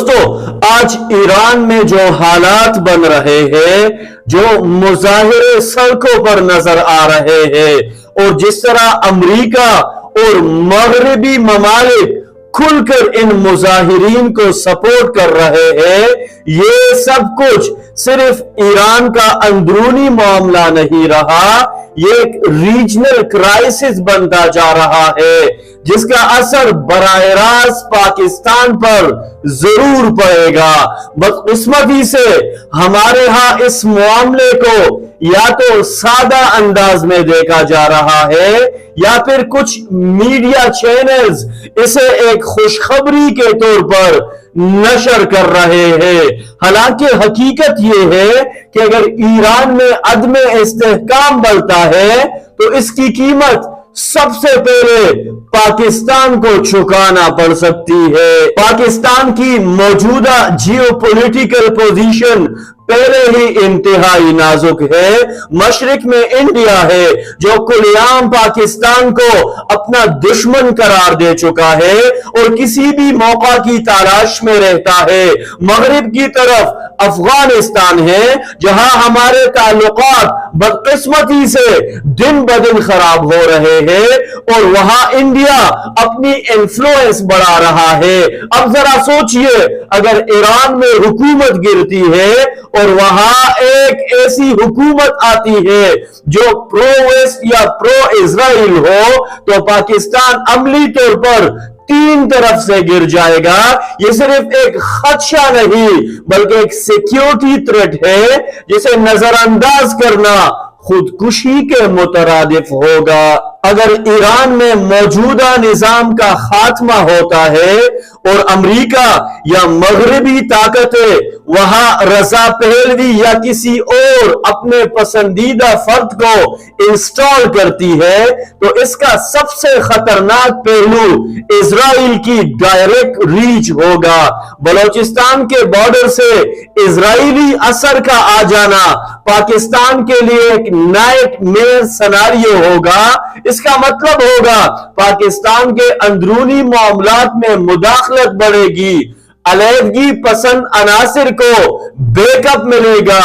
دوستو آج ایران میں جو حالات بن رہے ہیں، جو مظاہرے سڑکوں پر نظر آ رہے ہیں، اور جس طرح امریکہ اور مغربی ممالک کھل کر ان مظاہرین کو سپورٹ کر رہے ہیں، یہ سب کچھ صرف ایران کا اندرونی معاملہ نہیں رہا، یہ ایک ریجنل کرائسس بنتا جا رہا ہے جس کا اثر براہ راست پاکستان پر ضرور پڑے گا۔ بدقسمتی سے ہمارے ہاں اس معاملے کو یا تو سادہ انداز میں دیکھا جا رہا ہے یا پھر کچھ میڈیا چینلز اسے ایک خوشخبری کے طور پر نشر کر رہے ہیں، حالانکہ حقیقت یہ ہے کہ اگر ایران میں عدم استحکام بڑھتا ہے تو اس کی قیمت سب سے پہلے پاکستان کو چکانا پڑ سکتی ہے۔ پاکستان کی موجودہ جیو پولیٹیکل پوزیشن پہلے ہی انتہائی نازک ہے۔ مشرق میں انڈیا ہے جو کل عام پاکستان کو اپنا دشمن قرار دے چکا ہے اور کسی بھی موقع کی تلاش میں رہتا ہے۔ مغرب کی طرف افغانستان ہے جہاں ہمارے تعلقات بدقسمتی سے دن بدن خراب ہو رہے ہیں اور وہاں انڈیا اپنی انفلوئنس بڑھا رہا ہے۔ اب ذرا سوچئے اگر ایران میں حکومت گرتی ہے اور وہاں ایک ایسی حکومت آتی ہے جو پرو ویسٹ یا پرو اسرائیل ہو تو پاکستان عملی طور پر تین طرف سے گر جائے گا۔ یہ صرف ایک خدشہ نہیں بلکہ ایک سیکیورٹی تھریٹ ہے جسے نظر انداز کرنا خودکشی کے مترادف ہوگا۔ اگر ایران میں موجودہ نظام کا خاتمہ ہوتا ہے اور امریکہ یا مغربی طاقتیں وہاں رضا پہلوی یا کسی اور اپنے پسندیدہ فرد کو انسٹال کرتی ہے تو اس کا سب سے خطرناک پہلو اسرائیل کی ڈائریکٹ ریچ ہوگا۔ بلوچستان کے بارڈر سے اسرائیلی اثر کا آ جانا پاکستان کے لیے ایک نائٹ میئر سناریو ہوگا۔ اس کا مطلب ہوگا پاکستان کے اندرونی معاملات میں مداخلت بڑھے گی، علیحدگی پسند عناصر کو بیک اپ ملے گا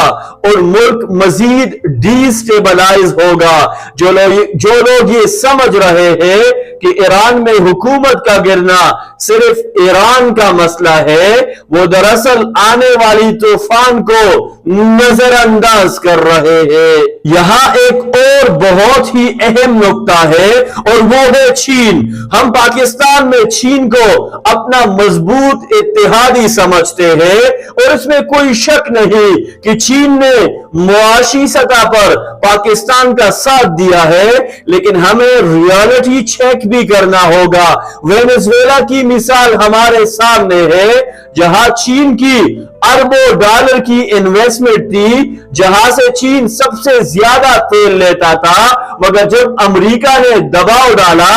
اور ملک مزید ڈی سٹیبلائز ہوگا۔ جو لوگ یہ سمجھ رہے ہیں کہ ایران میں حکومت کا گرنا صرف ایران کا مسئلہ ہے وہ دراصل آنے والی طوفان کو نظر انداز کر رہے ہیں۔ یہاں ایک اور بہت ہی اہم نکتہ ہے اور وہ ہے چین۔ ہم پاکستان میں چین کو اپنا مضبوط اتحادی سمجھتے ہیں اور اس میں کوئی شک نہیں کہ چین نے معاشی سطح پر پاکستان کا ساتھ دیا ہے، لیکن ہمیں ریالٹی چیک بھی کرنا ہوگا۔ وینزویلا کی مثال ہمارے سامنے ہے جہاں چین کی اربوں ڈالر کی انویسٹمنٹ تھی، جہاں سے چین سب سے زیادہ تیل لیتا تھا، مگر جب امریکہ نے دباؤ ڈالا،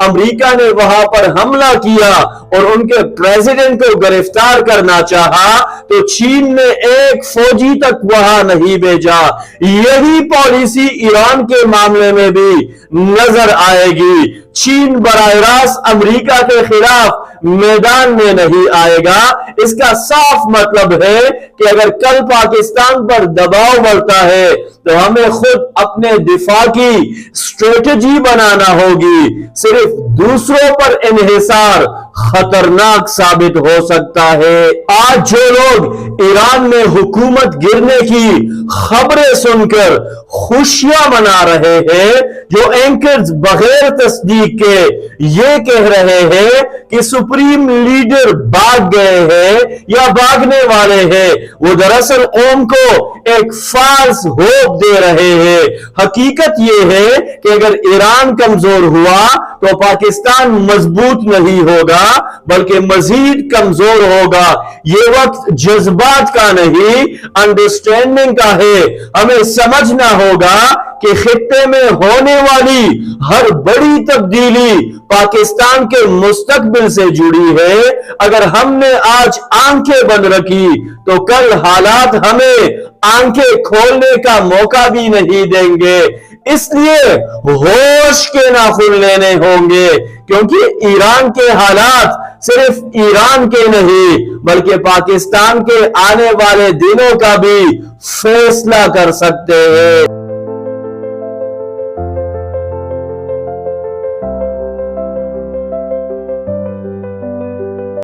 امریکہ نے وہاں پر حملہ کیا اور ان کے پریزیڈنٹ کو گرفتار کرنا چاہا تو چین نے ایک فوجی تک وہاں نہیں بھیجا۔ یہی پالیسی ایران کے معاملے میں بھی نظر آئے گی۔ چین براہ راست امریکہ کے خلاف میدان میں نہیں آئے گا۔ اس کا صاف مطلب ہے کہ اگر کل پاکستان پر دباؤ بڑھتا ہے تو ہمیں خود اپنے دفاع کی اسٹریٹجی بنانا ہوگی۔ صرف دوسروں پر انحصار خطرناک ثابت ہو سکتا ہے۔ آج جو لوگ ایران میں حکومت گرنے کی خبریں سن کر خوشیاں منا رہے ہیں، جو اینکرز بغیر تصدیق کے یہ کہہ رہے ہیں کہ سپریم لیڈر بھاگ گئے ہیں یا بھاگنے والے ہیں، وہ دراصل قوم کو ایک فالس ہوپ دے رہے ہیں۔ حقیقت یہ ہے کہ اگر ایران کمزور ہوا تو پاکستان مضبوط نہیں ہوگا بلکہ مزید کمزور ہوگا۔ یہ وقت جذبات کا نہیں، انڈرسٹینڈنگ کا ہے۔ ہمیں سمجھنا ہوگا کہ خطے میں ہونے والی ہر بڑی تبدیلی پاکستان کے مستقبل سے جڑی ہے۔ اگر ہم نے آج آنکھیں بند رکھی تو کل حالات ہمیں آنکھیں کھولنے کا موقع بھی نہیں دیں گے۔ اس لیے ہوش کے ناخن لینے ہوں گے کیونکہ ایران کے حالات صرف ایران کے نہیں بلکہ پاکستان کے آنے والے دنوں کا بھی فیصلہ کر سکتے ہیں۔